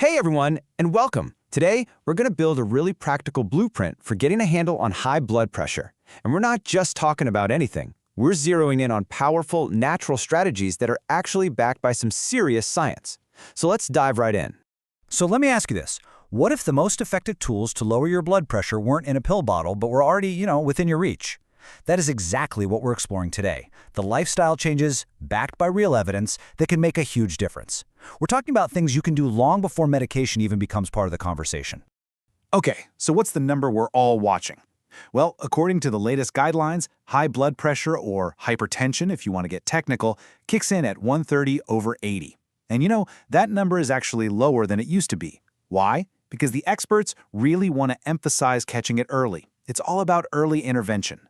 Hey everyone, and welcome. Today, we're going to build a really practical blueprint for getting a handle on high blood pressure. And we're not just talking about anything. We're zeroing in on powerful, natural strategies that are actually backed by some serious science. So let's dive right in. So let me ask you this. What if the most effective tools to lower your blood pressure weren't in a pill bottle, but were already, within your reach? That is exactly what we're exploring today. The lifestyle changes, backed by real evidence, that can make a huge difference. We're talking about things you can do long before medication even becomes part of the conversation. Okay, so what's the number we're all watching? Well, according to the latest guidelines, high blood pressure, or hypertension if you want to get technical, kicks in at 130/80. And that number is actually lower than it used to be. Why? Because the experts really want to emphasize catching it early. It's all about early intervention.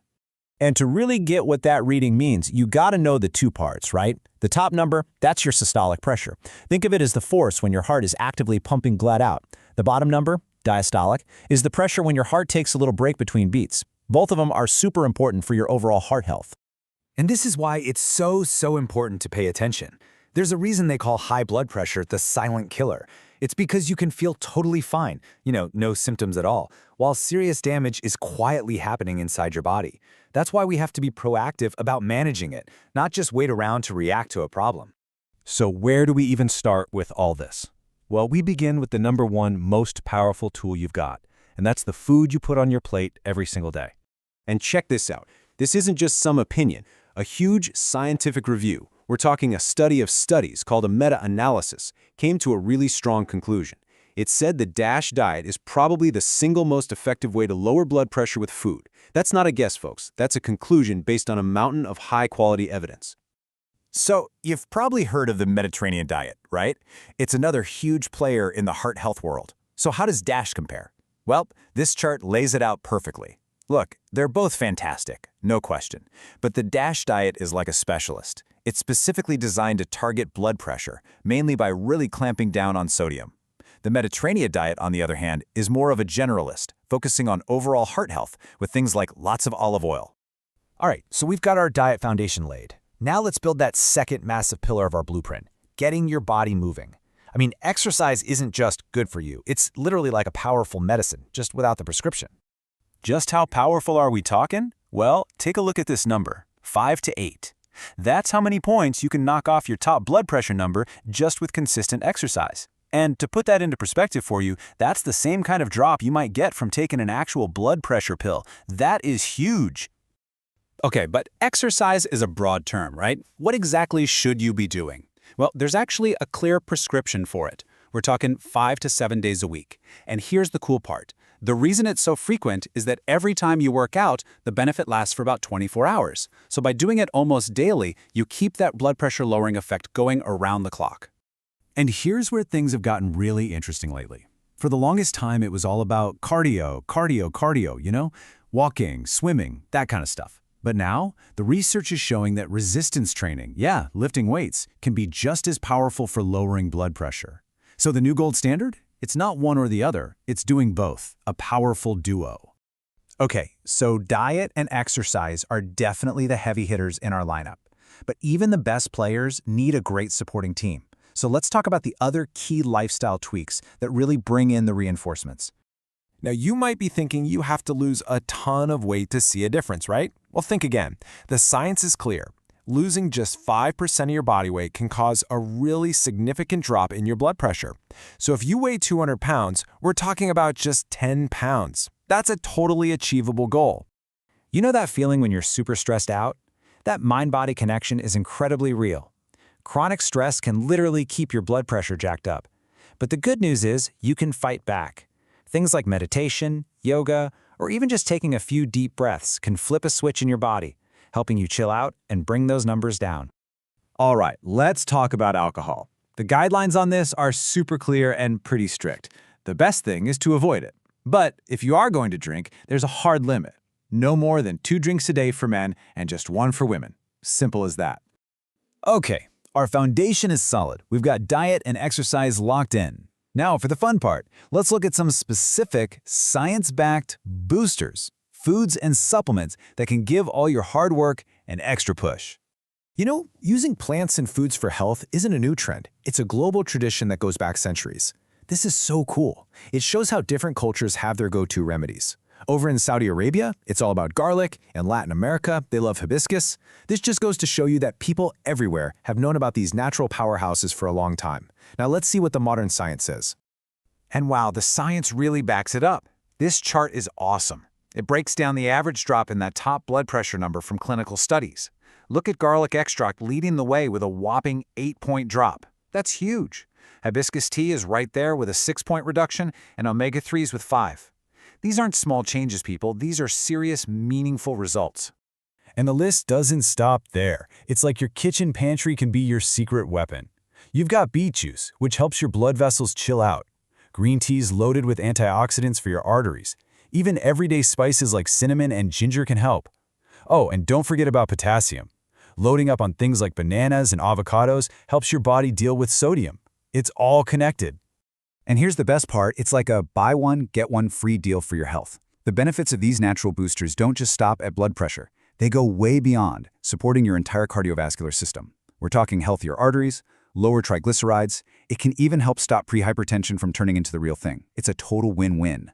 And to really get what that reading means, you gotta know the two parts, right? The top number, that's your systolic pressure. Think of it as the force when your heart is actively pumping blood out. The bottom number, diastolic, is the pressure when your heart takes a little break between beats. Both of them are super important for your overall heart health. And this is why it's so important to pay attention. There's a reason they call high blood pressure the silent killer. It's because you can feel totally fine, no symptoms at all, while serious damage is quietly happening inside your body. That's why we have to be proactive about managing it, not just wait around to react to a problem. So where do we even start with all this? Well, we begin with the number one most powerful tool you've got, and that's the food you put on your plate every single day. And check this out. This isn't just some opinion. A huge scientific review, we're talking a study of studies called a meta-analysis, came to a really strong conclusion. It said the DASH diet is probably the single most effective way to lower blood pressure with food. That's not a guess, folks. That's a conclusion based on a mountain of high-quality evidence. So, you've probably heard of the Mediterranean diet, right? It's another huge player in the heart health world. So how does DASH compare? Well, this chart lays it out perfectly. Look, they're both fantastic, no question. But the DASH diet is like a specialist. It's specifically designed to target blood pressure, mainly by really clamping down on sodium. The Mediterranean diet, on the other hand, is more of a generalist, focusing on overall heart health with things like lots of olive oil. All right, so we've got our diet foundation laid. Now let's build that second massive pillar of our blueprint, getting your body moving. I mean, exercise isn't just good for you. It's literally like a powerful medicine, just without the prescription. Just how powerful are we talking? Well, take a look at this number, 5 to 8. That's how many points you can knock off your top blood pressure number just with consistent exercise. And to put that into perspective for you, that's the same kind of drop you might get from taking an actual blood pressure pill. That is huge. Okay, but exercise is a broad term, right? What exactly should you be doing? Well, there's actually a clear prescription for it. We're talking 5 to 7 days a week. And here's the cool part. The reason it's so frequent is that every time you work out, the benefit lasts for about 24 hours. So by doing it almost daily, you keep that blood pressure lowering effect going around the clock. And here's where things have gotten really interesting lately. For the longest time, it was all about cardio, walking, swimming, that kind of stuff. But now, the research is showing that resistance training, lifting weights, can be just as powerful for lowering blood pressure. So the new gold standard? It's not one or the other, it's doing both, a powerful duo. Okay, so diet and exercise are definitely the heavy hitters in our lineup. But even the best players need a great supporting team. So let's talk about the other key lifestyle tweaks that really bring in the reinforcements. Now, you might be thinking you have to lose a ton of weight to see a difference, right? Well, think again. The science is clear. Losing just 5% of your body weight can cause a really significant drop in your blood pressure. So if you weigh 200 pounds, we're talking about just 10 pounds. That's a totally achievable goal. You know that feeling when you're super stressed out? That mind-body connection is incredibly real. Chronic stress can literally keep your blood pressure jacked up. But the good news is you can fight back. Things like meditation, yoga, or even just taking a few deep breaths can flip a switch in your body, helping you chill out and bring those numbers down. All right, let's talk about alcohol. The guidelines on this are super clear and pretty strict. The best thing is to avoid it. But if you are going to drink, there's a hard limit. No more than 2 drinks a day for men and just 1 for women. Simple as that. Okay, our foundation is solid. We've got diet and exercise locked in. Now for the fun part, let's look at some specific, science-backed boosters, foods and supplements that can give all your hard work an extra push. Using plants and foods for health isn't a new trend. It's a global tradition that goes back centuries. This is so cool. It shows how different cultures have their go-to remedies. Over in Saudi Arabia, it's all about garlic. In Latin America, they love hibiscus. This just goes to show you that people everywhere have known about these natural powerhouses for a long time. Now let's see what the modern science says. And wow, the science really backs it up. This chart is awesome. It breaks down the average drop in that top blood pressure number from clinical studies. Look at garlic extract leading the way with a whopping 8-point drop. That's huge. Hibiscus tea is right there with a 6-point reduction, and omega-3s with 5. These aren't small changes, people. These are serious, meaningful results. And the list doesn't stop there. It's like your kitchen pantry can be your secret weapon. You've got beet juice, which helps your blood vessels chill out. Green teas loaded with antioxidants for your arteries. Even everyday spices like cinnamon and ginger can help. Oh, and don't forget about potassium. Loading up on things like bananas and avocados helps your body deal with sodium. It's all connected. And here's the best part, it's like a buy one, get one free deal for your health. The benefits of these natural boosters don't just stop at blood pressure. They go way beyond, supporting your entire cardiovascular system. We're talking healthier arteries, lower triglycerides. It can even help stop pre-hypertension from turning into the real thing. It's a total win-win.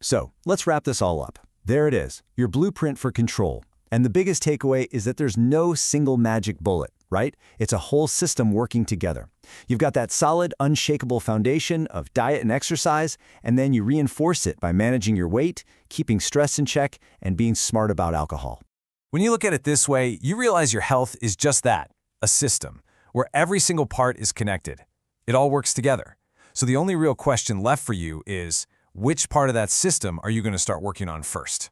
So, let's wrap this all up. There it is, your blueprint for control. And the biggest takeaway is that there's no single magic bullet, right? It's a whole system working together. You've got that solid, unshakable foundation of diet and exercise, and then you reinforce it by managing your weight, keeping stress in check, and being smart about alcohol. When you look at it this way, you realize your health is just that, a system, where every single part is connected. It all works together. So the only real question left for you is, which part of that system are you going to start working on first?